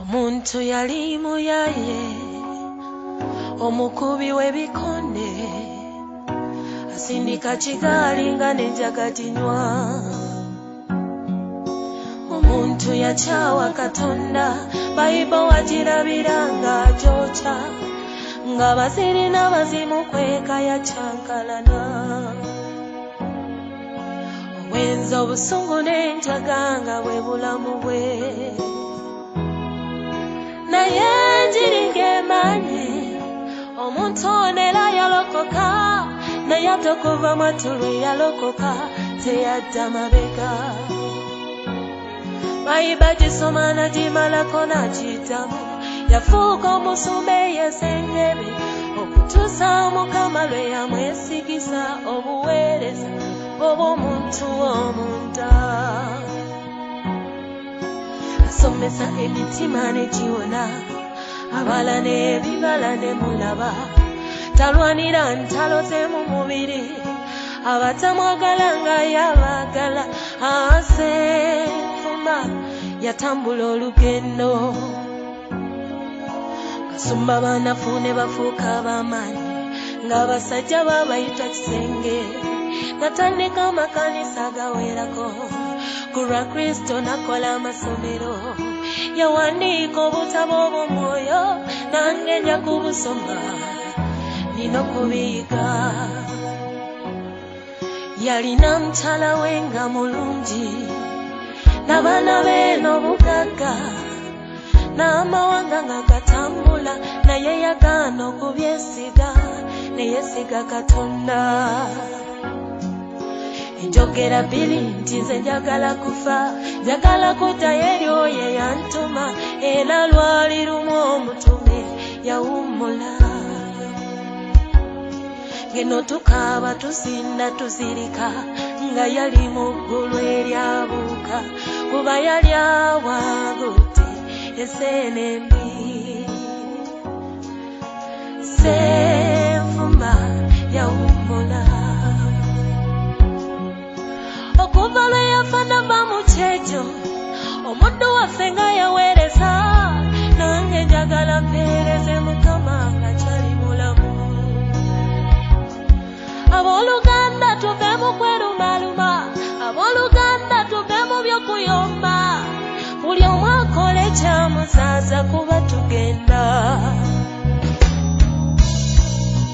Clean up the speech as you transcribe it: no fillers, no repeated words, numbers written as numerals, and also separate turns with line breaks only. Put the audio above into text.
Omuntu yali muyaye, omukubi w'ebikonde, asindika kigaali nga n'enjaga ginywa. Omuntu yakyawa Katonda, Bayibo wagirabira ng'agyokya, ng'abaziri n'abazimu kweka yakyankalana. Obwenzi, obusungu n'enjaga nga bwe bulamu bwe. Naye enjiri ng'emanyi, omuntu ono era yalokoka, naye ate okuva mwattu lwe yalokoka teyadda mabega. Bayiba gisoma nagimalako n'agiddamu, yafuuka omusumba eyeesengebe, okutuusa Mukama lwe yamwesigisa obuweereza obw'omuntu omunda. Asomesa emitima negiwona, abala n'ebibala ne mulaba, talwanira ntalo ze mu mubiri, abatamwagala nga yabaagala. Asenfuma yatambula olugendo, Kasumba banafu ne bafuuka ab'amaanyi, ng'abasajja babayita kisenge. Natandika amakanisa gawerako, ku lwa Kristo nakola amasomero, yawandiika obutabo obw'omwoyo, nange nja kubusoma nina okubiyiga. Yalina mukyala we nga mulungi, n'abaana be n'obugagga, n'amawanga nga gatambula, naye yagaana okubyesiga, ne yeesiga Katonda. Njogera bbiri nti nze njagala kufa, njagala kuddayo eri oyo eyantuma, era lwali lumu omutume yawummula. Ngeno tukaaba tusinda tuzirika, nga yali mu ggulu eryabuuka, kuba yali awaguti enseene embi. Senfuma yawummula. Okuva lwe yafa nava mu kyejo, omuddu waffe nga yaweereza, nange njagala mpeereze Mukama nga kyali mulamu. Abooluganda tuve mu kwerumaluma, abooluganda tuve mu by'okuyomba, buli omu akole kyamusaaza kuba tugenda.